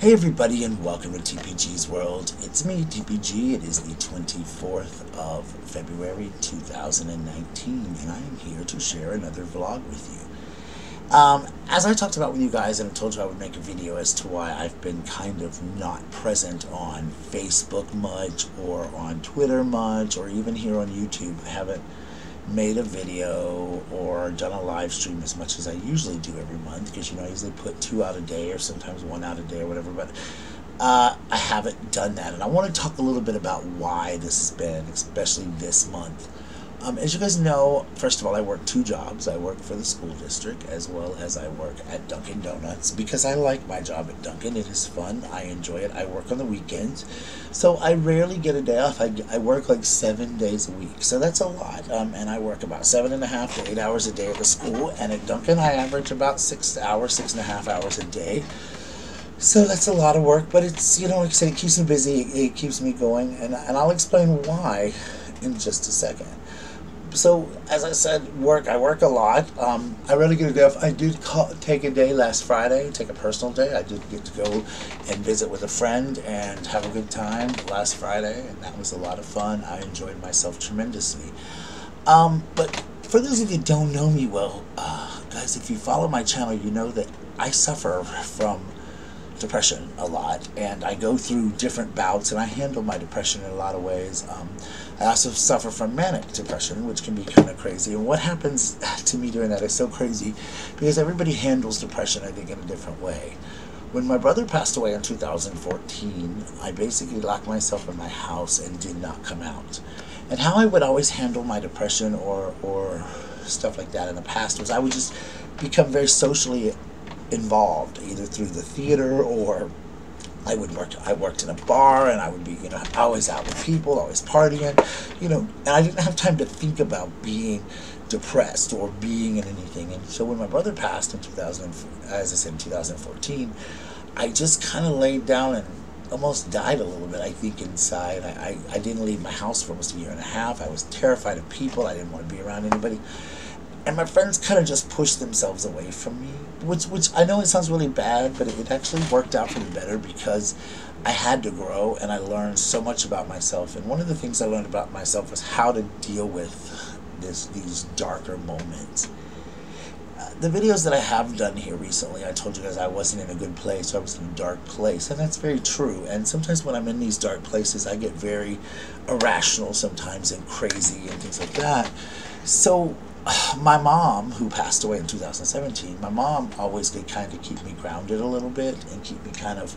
Hey everybody, and welcome to TPG's World. It's me, TPG. It is the 24th of February 2019, and I am here to share another vlog with you. As I talked about with you guys, and I told you I would make a video as to why I've been kind of not present on Facebook much, or on Twitter much, or even here on YouTube. I haven't made a video or done a live stream as much as I usually do every month, because I usually put 2 out a day or sometimes 1 out a day or whatever, but I haven't done that, and I want to talk a little bit about why this has been, especially this month. As you guys know, first of all, I work 2 jobs. I work for the school district as well as I work at Dunkin' Donuts because I like my job at Dunkin'. It is fun. I enjoy it. I work on the weekends, so I rarely get a day off. I work like 7 days a week, so that's a lot. And I work about 7.5 to 8 hours a day at the school, and at Dunkin' I average about 6.5 hours a day. So that's a lot of work, but it's, like I said, it keeps me busy. It keeps me going, and I'll explain why in just a second. So, as I said, I work a lot. I rarely get a day off. I did take a day last Friday, take a personal day. I did get to go and visit with a friend and have a good time last Friday, and that was a lot of fun. I enjoyed myself tremendously. But for those of you who don't know me well, guys, if you follow my channel, you know that I suffer from depression a lot, and I go through different bouts, and I handle my depression in a lot of ways. I also suffer from manic depression, which can be kind of crazy, and what happens to me during that is so crazy because everybody handles depression, I think, in a different way. When my brother passed away in 2014, I basically locked myself in my house and did not come out. And how I would always handle my depression or stuff like that in the past was I would just become very socially involved, either through the theater, or I worked in a bar, and I would be, always out with people, always partying, and I didn't have time to think about being depressed or being in anything. And so when my brother passed in 2014, I just kind of laid down and almost died a little bit, I think, inside. I didn't leave my house for almost 1.5 years. I was terrified of people. I didn't want to be around anybody. And my friends kind of just pushed themselves away from me, which I know it sounds really bad, but it actually worked out for the better because I had to grow, and I learned so much about myself. And one of the things I learned about myself was how to deal with these darker moments. The videos that I have done here recently, I told you guys I wasn't in a good place. I was in a dark place, and that's very true. And sometimes when I'm in these dark places, I get very irrational sometimes and crazy and things like that. So my mom, who passed away in 2017, my mom always did kind of keep me grounded a little bit and keep me kind of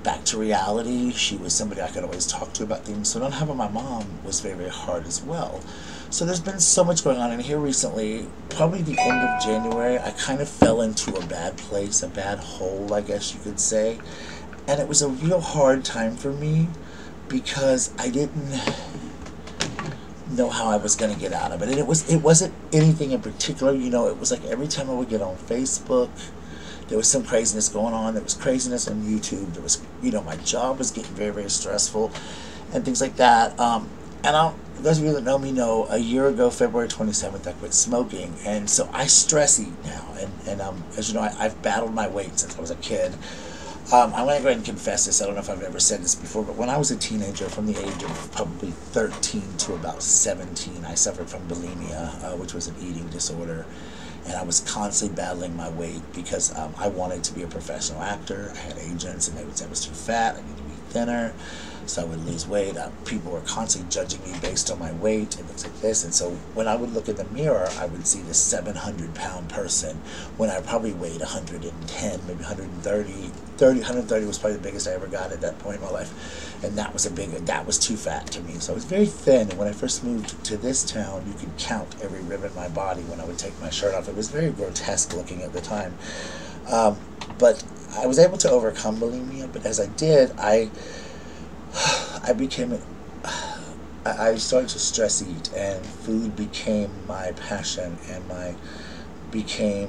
back to reality. She was somebody I could always talk to about things, so not having my mom was very, very hard as well. So there's been so much going on, and here recently, probably the end of January, I kind of fell into a bad place, a bad hole, I guess you could say, and it was a real hard time for me because I didn't know how I was going to get out of it. And it wasn't anything in particular. It was like every time I would get on Facebook, there was some craziness going on. There was craziness on YouTube. There was, my job was getting very, very stressful and things like that. Those of you that know me know, a year ago, February 27th, I quit smoking, and so I stress eat now. And as you know, I've battled my weight since I was a kid. I'm going to go ahead and confess this. I don't know if I've ever said this before, but when I was a teenager, from the age of probably 13 to about 17, I suffered from bulimia, which was an eating disorder, and I was constantly battling my weight because I wanted to be a professional actor. I had agents, and they would say I was too fat, I need to be thinner, so I would lose weight. People were constantly judging me based on my weight and things like this, and so when I would look in the mirror, I would see this 700-pound person when I probably weighed 110, maybe 130. 130 was probably the biggest I ever got at that point in my life, and that was too fat to me. So I was very thin, and when I first moved to this town, you could count every rib in my body when I would take my shirt off. It was very grotesque looking at the time, but I was able to overcome bulimia. But as I did, I started to stress eat, and food became my passion and became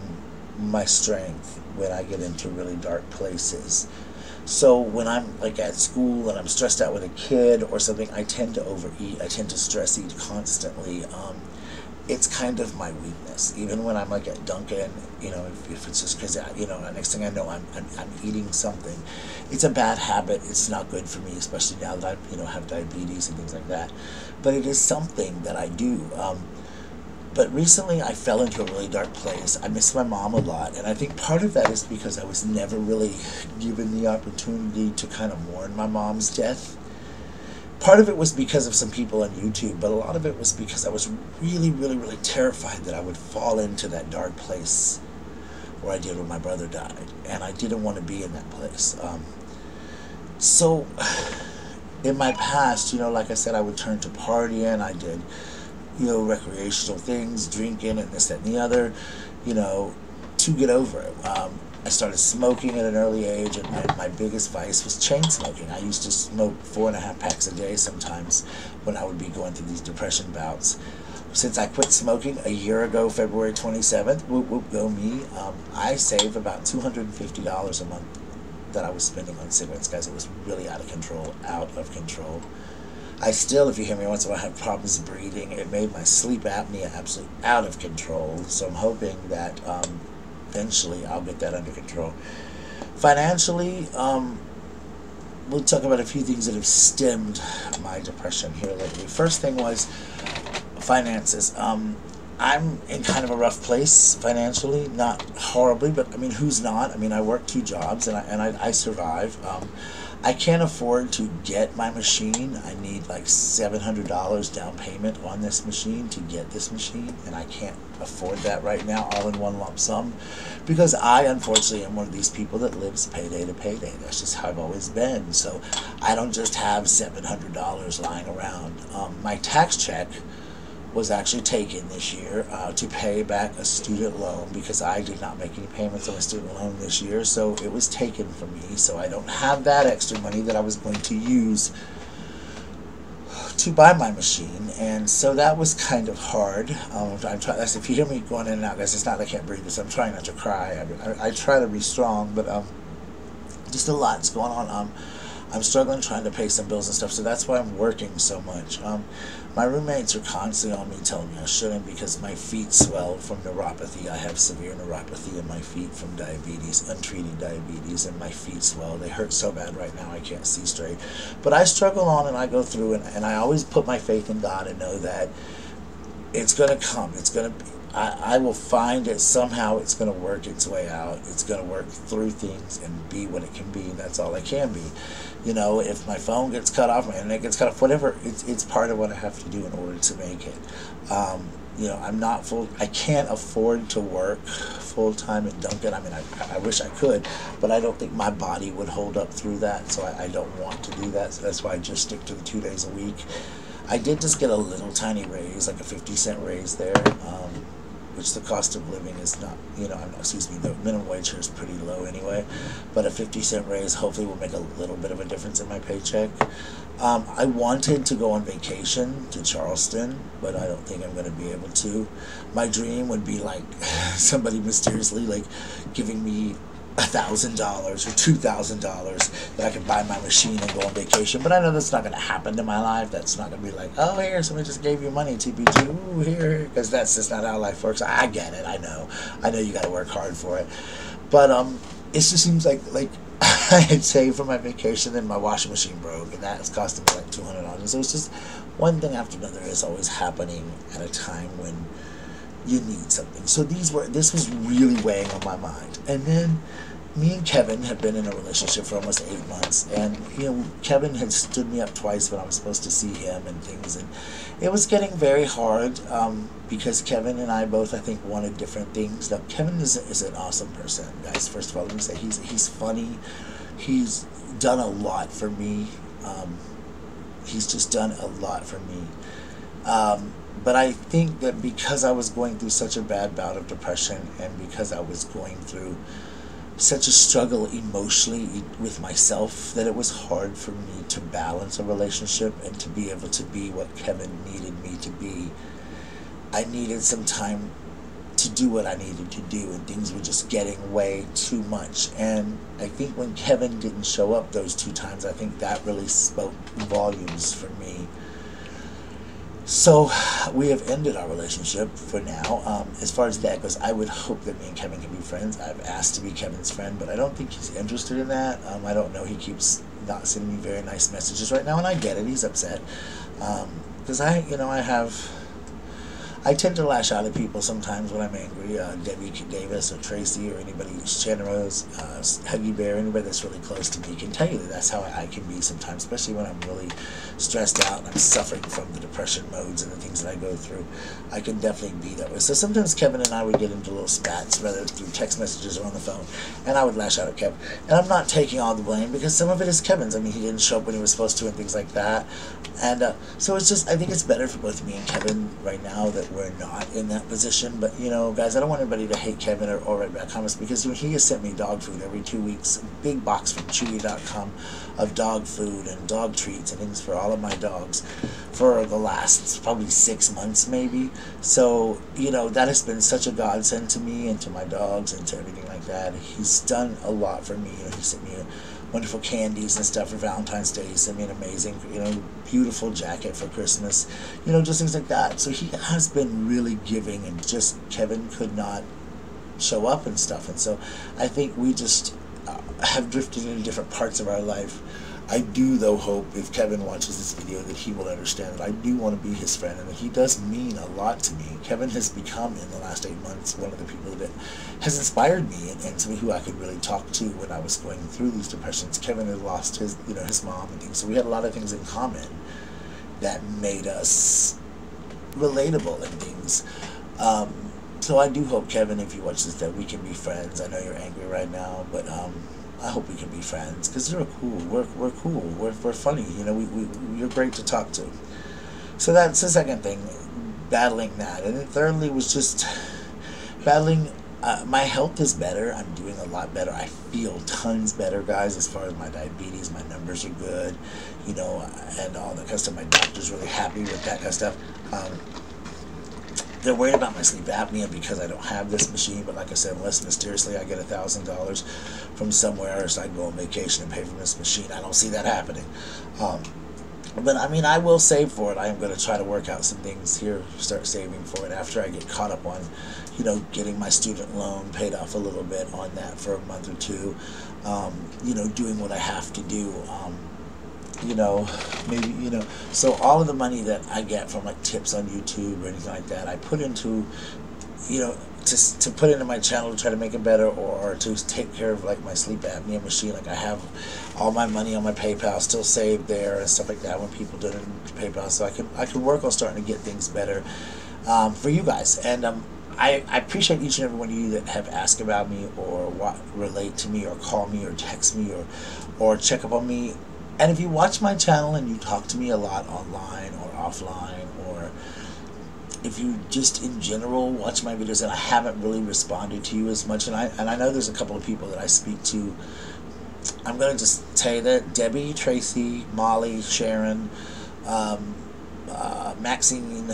my strength when I get into really dark places. So when I'm like at school and I'm stressed out with a kid or something, I tend to overeat. I tend to stress eat constantly. it's kind of my weakness. Even when I'm like at Dunkin', if it's just because, next thing I know, I'm eating something. It's a bad habit. It's not good for me, especially now that I, have diabetes and things like that. But it is something that I do. But recently I fell into a really dark place. I miss my mom a lot, and I think part of that is because I was never really given the opportunity to kind of mourn my mom's death. Part of it was because of some people on YouTube, but a lot of it was because I was really, really, really terrified that I would fall into that dark place where I did when my brother died, and I didn't want to be in that place. So in my past, like I said, I would turn to partying. I did recreational things, drinking and this, that, and the other, to get over it. I started smoking at an early age, and my biggest vice was chain smoking. I used to smoke 4.5 packs a day sometimes when I would be going through these depression bouts. Since I quit smoking a year ago, February 27th, whoop, whoop, go me, I saved about $250 a month that I was spending on cigarettes, guys. It was really out of control, I still, if you hear me once in a while, have problems breathing. It made my sleep apnea absolutely out of control. So I'm hoping that eventually I'll get that under control. Financially, we'll talk about a few things that have stemmed my depression here lately. First thing was finances. I'm in kind of a rough place financially, not horribly, but I mean, who's not? I mean, I work 2 jobs and I survive. I can't afford to get my machine. I need like $700 down payment on this machine to get this machine, and I can't afford that right now all in one lump sum, because I unfortunately am one of these people that lives payday to payday. That's just how I've always been. So I don't just have $700 lying around. My tax check was actually taken this year to pay back a student loan, because I did not make any payments on my student loan this year, so it was taken from me. So I don't have that extra money that I was going to use to buy my machine, and so that was kind of hard. If you hear me going in and out, guys, it's not that I can't breathe, so I'm trying not to cry. I try to be strong, but just a lot's going on. I'm struggling trying to pay some bills and stuff, so that's why I'm working so much. My roommates are constantly on me telling me I shouldn't, because my feet swell from neuropathy. I have severe neuropathy in my feet from diabetes, untreated diabetes, and my feet swell. They hurt so bad right now I can't see straight. But I struggle on and I go through, and I always put my faith in God and know that it's going to come. It's going to be. I will find it somehow. It's going to work its way out. It's going to work through things and be what it can be. That's all it can be. If my phone gets cut off, my internet gets cut off, whatever, it's part of what I have to do in order to make it. I'm not I can't afford to work full-time at Dunkin'. I mean, I wish I could, but I don't think my body would hold up through that, so I don't want to do that. So that's why I just stick to the 2 days a week. I did just get a little tiny raise, like a 50-cent raise there, which the cost of living is not, the minimum wage here is pretty low anyway, but a 50-cent raise hopefully will make a little bit of a difference in my paycheck. I wanted to go on vacation to Charleston, but I don't think I'm going to be able to. My dream would be like somebody mysteriously like giving me $1,000 or $2,000 that I can buy my machine and go on vacation, but I know that's not going to happen in my life. That's not going to be like, oh, here, somebody just gave you money, TPG, ooh, here, because that's just not how life works. I get it, I know you got to work hard for it, but it just seems like I had saved for my vacation, then my washing machine broke, and that is costing me like $200. So it's just one thing after another is always happening at a time when you need something. So this was really weighing on my mind. And then me and Kevin have been in a relationship for almost 8 months, and Kevin had stood me up twice when I was supposed to see him and things, and it was getting very hard because Kevin and I both, I think, wanted different things. Now, Kevin is an awesome person, guys. First of all, let me say he's funny. He's done a lot for me. He's just done a lot for me. But I think that because I was going through such a bad bout of depression, and because I was going through such a struggle emotionally with myself, that it was hard for me to balance a relationship and to be able to be what Kevin needed me to be. I needed some time to do what I needed to do, and things were just getting way too much. And I think when Kevin didn't show up those 2 times, I think that really spoke volumes for me. So we have ended our relationship for now. As far as that goes, I would hope that me and Kevin can be friends. I've asked to be Kevin's friend, but I don't think he's interested in that. I don't know. He keeps not sending me very nice messages right now, and I get it. He's upset because I tend to lash out at people sometimes when I'm angry. Debbie Davis or Tracy or anybody, Shannon Rose, Huggy Bear, anybody that's really close to me can tell you that that's how I can be sometimes, especially when I'm really stressed out and I'm suffering from the depression modes and the things that I go through. I can definitely be that way. So sometimes Kevin and I would get into little spats, whether through text messages or on the phone, and I would lash out at Kevin. And I'm not taking all the blame because some of it is Kevin's. I mean, he didn't show up when he was supposed to and things like that. And so it's just, I think it's better for both me and Kevin right now that we're not in that position. But, guys, I don't want anybody to hate Kevin or write bad comments because he has sent me dog food every 2 weeks, a big box from Chewy.com of dog food and dog treats and things for all of my dogs for the last probably 6 months maybe. So, that has been such a godsend to me and to my dogs and to everything like that. He's done a lot for me. He sent me wonderful candies and stuff for Valentine's Day. He sent me an amazing, beautiful jacket for Christmas, just things like that. So he has been really giving, and just Kevin could not show up and stuff. And so I think we just have drifted into different parts of our life. I do, though, hope if Kevin watches this video that he will understand that I do want to be his friend and that he does mean a lot to me. Kevin has become, in the last 8 months, one of the people that has inspired me and somebody who I could really talk to when I was going through these depressions. Kevin had lost his mom and things, so we had a lot of things in common that made us relatable and things. So I do hope, Kevin, if you watch this, that we can be friends. I know you're angry right now, but I hope we can be friends because you're cool. We're cool. We're funny. You're great to talk to. So that's the second thing, battling that. And then thirdly was just battling. My health is better. I'm doing a lot better. I feel tons better, guys, as far as my diabetes. My numbers are good, and all that kind of stuff. My doctor's really happy with that kind of stuff. They're worried about my sleep apnea because I don't have this machine, but like I said, unless mysteriously I get $1,000 from somewhere, so I can go on vacation and pay for this machine, I don't see that happening. But I mean, I will save for it. I am going to try to work out some things here, start saving for it after I get caught up on, getting my student loan paid off a little bit on that for a month or two, doing what I have to do. Maybe, so all of the money that I get from like tips on YouTube or anything like that, I put into, to put into my channel to try to make it better, or to take care of like my sleep apnea machine. Like I have all my money on my PayPal still saved there and stuff like that when people donate to PayPal, so I can work on starting to get things better for you guys. And I appreciate each and every one of you that have asked about me or relate to me or call me or text me or check up on me. And if you watch my channel and you talk to me a lot online or offline, or if you just in general watch my videos and I haven't really responded to you as much, and I know there's a couple of people that I speak to, I'm going to just say that Debbie, Tracy, Molly, Sharon, Maxine,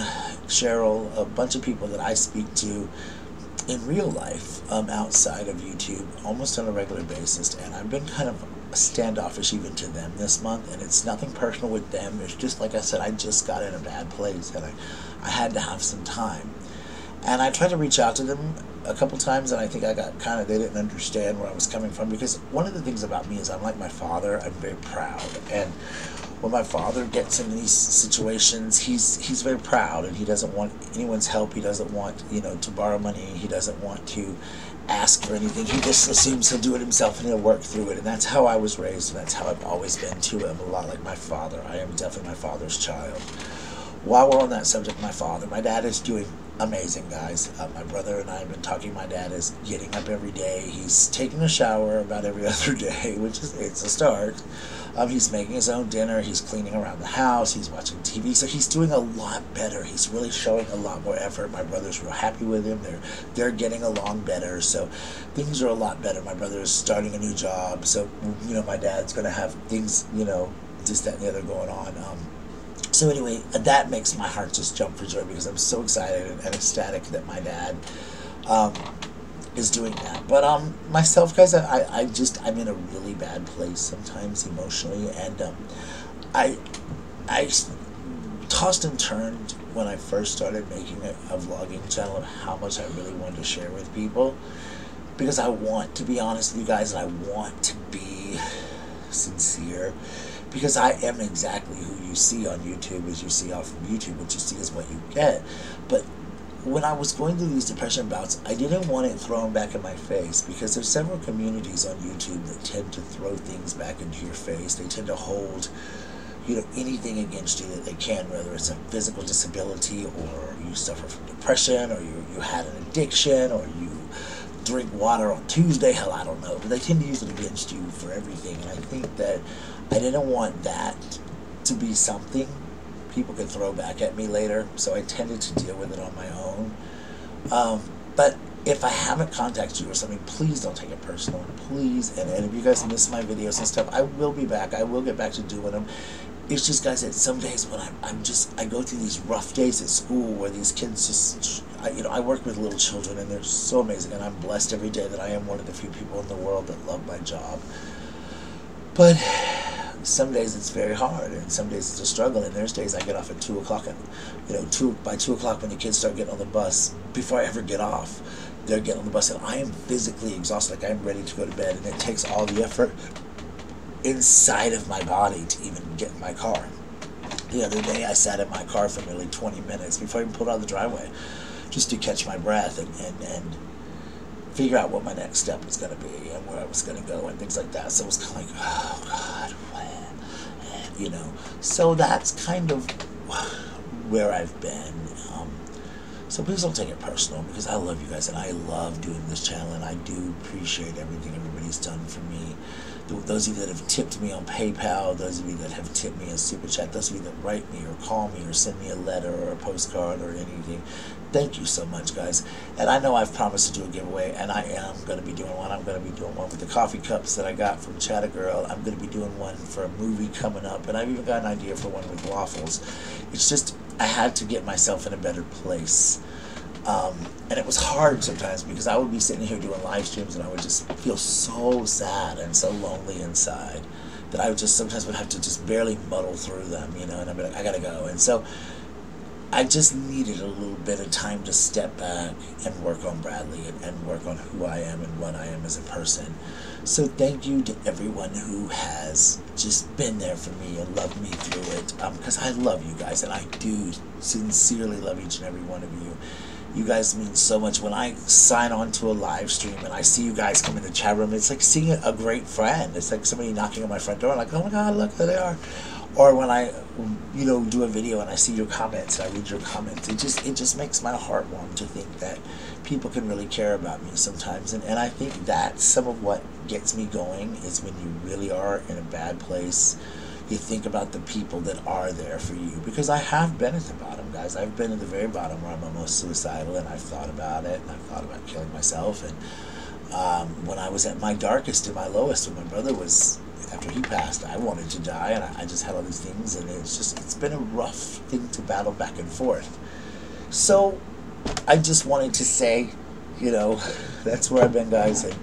Cheryl, a bunch of people that I speak to in real life outside of YouTube almost on a regular basis, and I've been kind of standoffish even to them this month, and it's nothing personal with them. It's just, like I said, I just got in a bad place and I had to have some time, and I tried to reach out to them a couple times, and I think I got they didn't understand where I was coming from, because one of the things about me is I'm like my father. I'm very proud, and when my father gets in these situations, he's very proud, and he doesn't want anyone's help. He doesn't want to borrow money. He doesn't want to ask for anything. He just assumes he'll do it himself and he'll work through it. And that's how I was raised, and that's how I've always been to him, a lot like my father. I am definitely my father's child. While we're on that subject, my dad is doing amazing, guys. My brother and I have been talking. My dad is getting up every day. He's taking a shower about every other day, it's a start. He's making his own dinner. He's cleaning around the house. He's watching TV. So he's doing a lot better. He's really showing a lot more effort. My brother's real happy with him. They're getting along better. So things are a lot better. My brother is starting a new job. So, my dad's going to have things, this, that, and the other going on. So anyway, that makes my heart just jump for joy, because I'm so excited and ecstatic that my dad is doing that. But myself, guys, I'm in a really bad place sometimes emotionally, and I tossed and turned when I first started making a vlogging channel of how much I really wanted to share with people, because I want to be honest with you guys, and I want to be sincere, because I am exactly who you see on YouTube. As you see off of YouTube, what you see is what you get. But when I was going through these depression bouts, I didn't want it thrown back in my face, because there's several communities on YouTube that tend to throw things back into your face. They tend to hold, you know, anything against you that they can, whether it's a physical disability, or you suffer from depression, or you had an addiction, or you drink water on Tuesday, hell, I don't know, but they tend to use it against you for everything. And I think that I didn't want that to be something people could throw back at me later, so I tended to deal with it on my own. But if I haven't contacted you or something, please don't take it personal, please. And if you guys miss my videos and stuff, I will be back. I will get back to doing them. It's just, guys, that some days when I go through these rough days at school where these kids just, you know, I work with little children, and they're so amazing, and I'm blessed every day that I am one of the few people in the world that love my job. But some days it's very hard, and some days it's a struggle, and there's days I get off at 2 o'clock, and, you know, by 2 o'clock when the kids start getting on the bus, before I ever get off, they're getting on the bus, and I am physically exhausted, like I'm ready to go to bed, and it takes all the effort inside of my body to even get in my car. The other day I sat in my car for nearly 20 minutes before I even pulled out of the driveway, just to catch my breath and figure out what my next step was going to be and where I was going to go and things like that. So it was kind of like, oh God, you know. So that's kind of where I've been. So please don't take it personal, because I love you guys, and I love doing this channel, and I do appreciate everything everybody's done for me. Those of you that have tipped me on PayPal, those of you that have tipped me in Super Chat, those of you that write me or call me or send me a letter or a postcard or anything, thank you so much, guys. And I know I've promised to do a giveaway, and I am going to be doing one. I'm going to be doing one with the coffee cups that I got from Chattagirl. I'm going to be doing one for a movie coming up, and I've even got an idea for one with waffles. It's just, I had to get myself in a better place. And it was hard sometimes, because I would be sitting here doing live streams, and I would just feel so sad and so lonely inside that I would just sometimes would have to just barely muddle through them, you know, and I'd be like, I gotta go. And so I just needed a little bit of time to step back and work on Bradley and work on who I am and what I am as a person. So thank you to everyone who has just been there for me and loved me through it, because I love you guys, and I do sincerely love each and every one of you. You guys mean so much. When I sign on to a live stream and I see you guys come in the chat room, it's like seeing a great friend. It's like somebody knocking on my front door, like, oh my God, look, there they are. Or when I, you know, do a video and I see your comments, and I read your comments, it just makes my heart warm to think that people can really care about me sometimes. And I think that's some of what gets me going, is when you really are in a bad place, you think about the people that are there for you. Because I have been at the bottom, guys. I've been at the very bottom where I'm almost suicidal, and I've thought about it, and I've thought about killing myself. And when I was at my darkest and my lowest, when my brother was, after he passed, I wanted to die, and I just had all these things, and it's been a rough thing to battle back and forth. So I just wanted to say, you know, that's where I've been, guys, and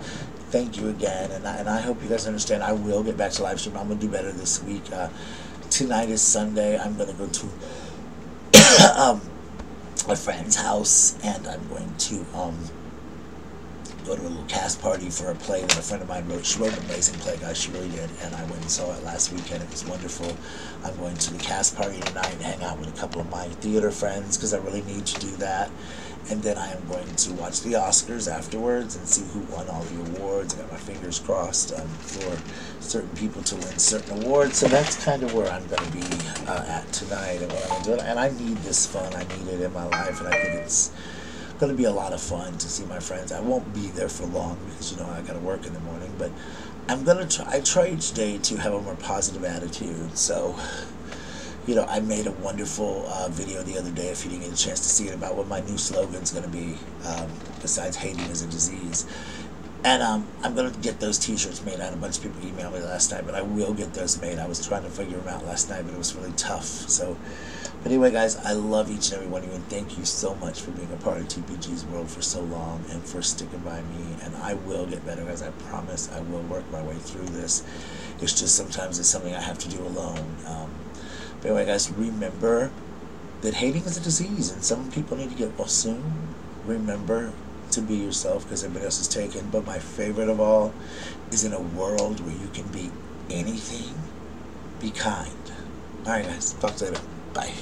thank you again, and I hope you guys understand. I will get back to live stream. I'm going to do better this week. Tonight is Sunday. I'm going to go to a friend's house, and I'm going to go to a little cast party for a play that a friend of mine wrote. She wrote an amazing play, guys. She really did, and I went and saw it last weekend. It was wonderful. I'm going to the cast party tonight and hang out with a couple of my theater friends, because I really need to do that. And then I am going to watch the Oscars afterwards and see who won all the awards. I got my fingers crossed for certain people to win certain awards. So that's kind of where I'm going to be at tonight, and what I'm doing. And I need this fun. I need it in my life, and I think it's going to be a lot of fun to see my friends. I won't be there for long, because, you know, I got to work in the morning. But I'm going to try. I try each day to have a more positive attitude. So, you know, I made a wonderful video the other day, if you didn't get a chance to see it, about what my new slogan's going to be, besides hating is a disease. And I'm going to get those t-shirts made. I had a bunch of people email me last night, but I will get those made. I was trying to figure them out last night, but it was really tough. So, but anyway, guys, I love each and every one of you, and thank you so much for being a part of TPG's world for so long, and for sticking by me. And I will get better, guys. I promise I will work my way through this. It's just sometimes it's something I have to do alone. But anyway, guys, remember, that hating is a disease, and some people need to get well soon. Remember to be yourself because everybody else is taken. But my favorite of all is in a world where you can be anything, be kind. All right, guys. Talk later. Bye.